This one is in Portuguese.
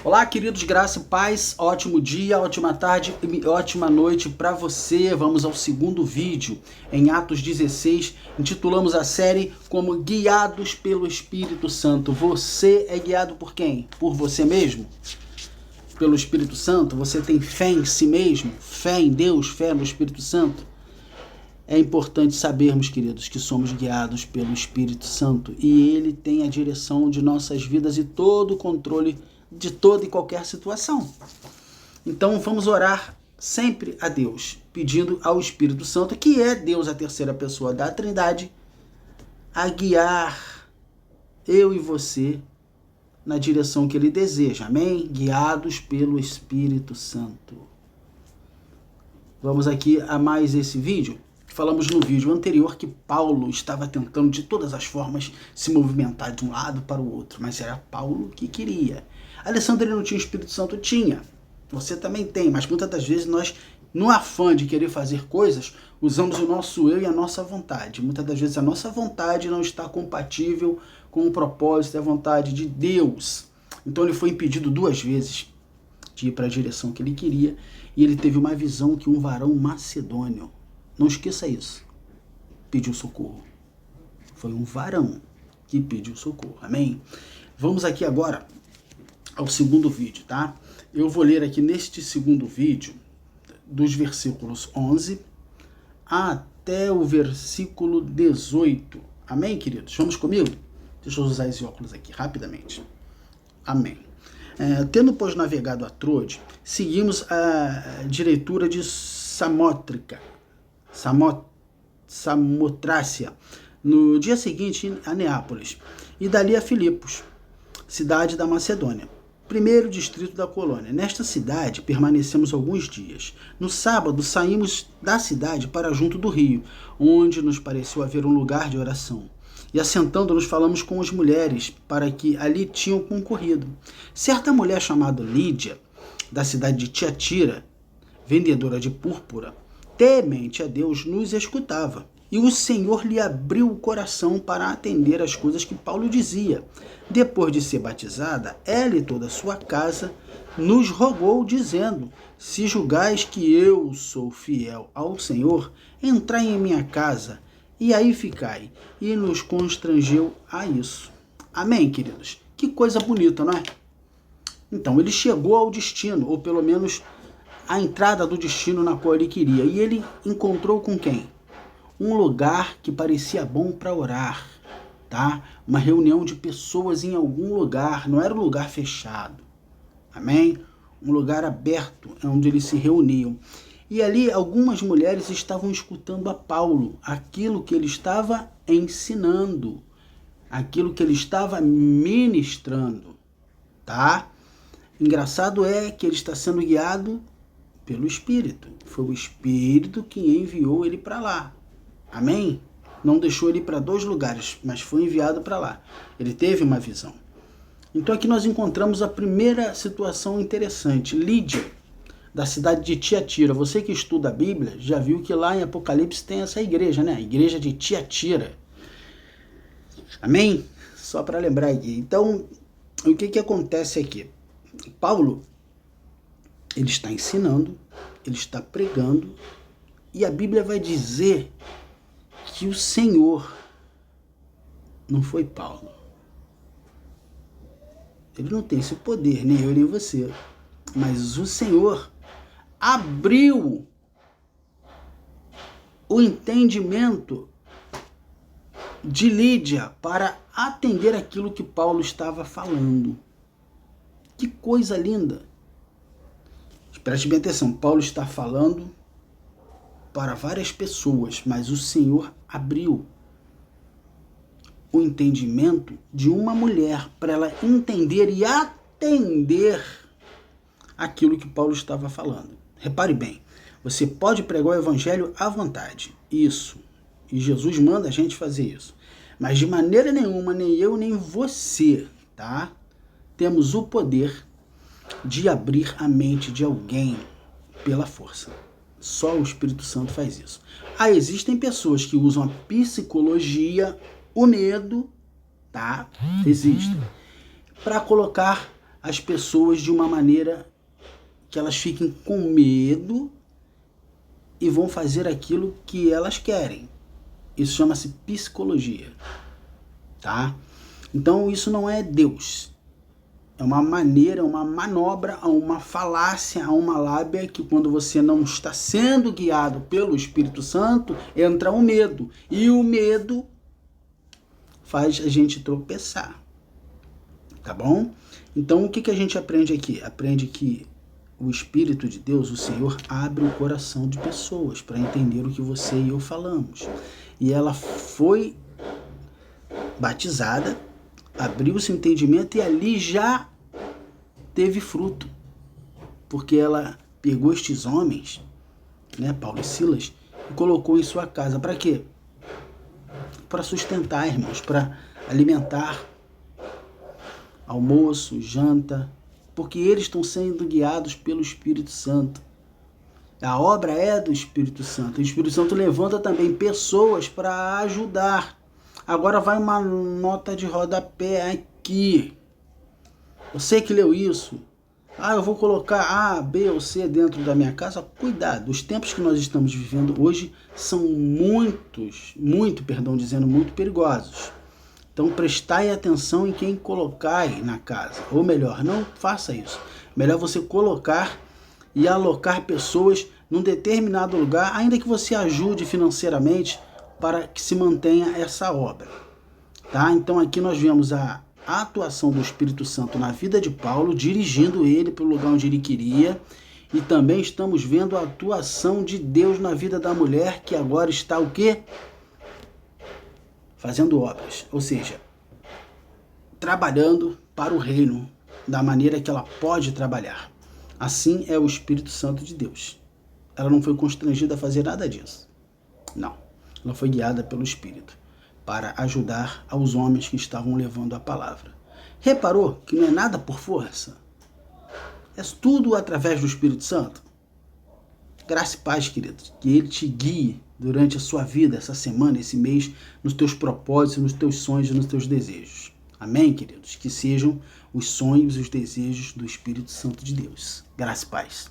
Olá, queridos, graça e paz, ótimo dia, ótima tarde e ótima noite para você. Vamos ao segundo vídeo em Atos 16, intitulamos a série como Guiados pelo Espírito Santo. Você é guiado por quem? Por você mesmo? Pelo Espírito Santo? Você tem fé em si mesmo? Fé em Deus? Fé no Espírito Santo? É importante sabermos, queridos, que somos guiados pelo Espírito Santo e Ele tem a direção de nossas vidas e todo o controle de toda e qualquer situação. Então vamos orar sempre a Deus, pedindo ao Espírito Santo, que é Deus, a terceira pessoa da Trindade, a guiar eu e você na direção que Ele deseja, amém? Guiados pelo Espírito Santo. Vamos aqui a mais esse vídeo. Falamos no vídeo anterior que Paulo estava tentando de todas as formas se movimentar de um lado para o outro, mas era Paulo que queria. Alessandro não tinha o Espírito Santo? Tinha. Você também tem, mas muitas das vezes nós, no afã de querer fazer coisas, usamos o nosso eu e a nossa vontade. Muitas das vezes a nossa vontade não está compatível com o propósito e a vontade de Deus. Então ele foi impedido 2 vezes de ir para a direção que ele queria e ele teve uma visão que um varão macedônio, não esqueça isso, pediu socorro. Foi um varão que pediu socorro, amém? Vamos aqui agora ao segundo vídeo, tá? Eu vou ler aqui neste segundo vídeo, dos versículos 11 até o versículo 18. Amém, queridos? Vamos comigo? Deixa eu usar esse óculos aqui rapidamente. Amém. Tendo, pois, navegado a Troade, seguimos a direitura de Samotrácia, no dia seguinte a Neápolis, e dali a Filipos, cidade da Macedônia, primeiro distrito da colônia. Nesta cidade permanecemos alguns dias. No sábado saímos da cidade para junto do rio, onde nos pareceu haver um lugar de oração. E assentando-nos falamos com as mulheres, para que ali tinham concorrido. Certa mulher chamada Lídia, da cidade de Tiatira, vendedora de púrpura, temente a Deus, nos escutava. E o Senhor lhe abriu o coração para atender às coisas que Paulo dizia. Depois de ser batizada, ela e toda a sua casa nos rogou, dizendo: se julgais que eu sou fiel ao Senhor, entrai em minha casa, e aí ficai. E nos constrangeu a isso. Amém, queridos? Que coisa bonita, não é? Então, ele chegou ao destino, ou pelo menos a entrada do destino na qual ele queria. E ele encontrou com quem? Um lugar que parecia bom para orar, tá? Uma reunião de pessoas em algum lugar, não era um lugar fechado, amém? Um lugar aberto, onde eles se reuniam. E ali algumas mulheres estavam escutando a Paulo, aquilo que ele estava ensinando, aquilo que ele estava ministrando, tá? Engraçado é que ele está sendo guiado pelo Espírito. Foi o Espírito que enviou ele para lá. Amém? Não deixou ele ir para 2 lugares, mas foi enviado para lá. Ele teve uma visão. Então aqui nós encontramos a primeira situação interessante. Lídia, da cidade de Tiatira. Você que estuda a Bíblia, já viu que lá em Apocalipse tem essa igreja, né? A igreja de Tiatira. Amém? Só para lembrar aqui. Então, o que acontece aqui? Paulo, ele está ensinando, ele está pregando, e a Bíblia vai dizer que o Senhor, não foi Paulo. Ele não tem esse poder, nem eu nem você. Mas o Senhor abriu o entendimento de Lídia para atender aquilo que Paulo estava falando. Que coisa linda! Preste bem atenção, Paulo está falando para várias pessoas, mas o Senhor abriu o entendimento de uma mulher para ela entender e atender aquilo que Paulo estava falando. Repare bem, você pode pregar o evangelho à vontade, isso, e Jesus manda a gente fazer isso, mas de maneira nenhuma, nem eu nem você, tá? Temos o poder de abrir a mente de alguém pela força. Só o Espírito Santo faz isso. Existem pessoas que usam a psicologia, o medo, tá? Existem. Para colocar as pessoas de uma maneira que elas fiquem com medo e vão fazer aquilo que elas querem. Isso chama-se psicologia, tá? Então isso não é Deus. É uma maneira, uma manobra, uma falácia, uma lábia que quando você não está sendo guiado pelo Espírito Santo, entra o medo. E o medo faz a gente tropeçar. Tá bom? Então o que a gente aprende aqui? Aprende que o Espírito de Deus, o Senhor, abre o coração de pessoas para entender o que você e eu falamos. E ela foi batizada, abriu seu entendimento e ali já teve fruto. Porque ela pegou estes homens, né, Paulo e Silas, e colocou em sua casa. Para quê? Para sustentar, irmãos, para alimentar, almoço, janta, porque eles estão sendo guiados pelo Espírito Santo. A obra é do Espírito Santo. O Espírito Santo levanta também pessoas para ajudar. Agora vai uma nota de rodapé aqui. Você que leu isso, eu vou colocar A, B ou C dentro da minha casa. Cuidado, os tempos que nós estamos vivendo hoje são muito perigosos. Então prestai atenção em quem colocar aí na casa. Ou melhor, não faça isso. Melhor você colocar e alocar pessoas num determinado lugar, ainda que você ajude financeiramente para que se mantenha essa obra. Tá? Então aqui nós vemos a atuação do Espírito Santo na vida de Paulo, dirigindo ele para o lugar onde ele queria. E também estamos vendo a atuação de Deus na vida da mulher, que agora está o quê? Fazendo obras, ou seja, trabalhando para o reino da maneira que ela pode trabalhar. Assim é o Espírito Santo de Deus. Ela não foi constrangida a fazer nada disso. Não, ela foi guiada pelo Espírito para ajudar aos homens que estavam levando a palavra. Reparou que não é nada por força? É tudo através do Espírito Santo? Graça e paz, queridos, que Ele te guie durante a sua vida, essa semana, esse mês, nos teus propósitos, nos teus sonhos e nos teus desejos. Amém, queridos? Que sejam os sonhos e os desejos do Espírito Santo de Deus. Graça e paz.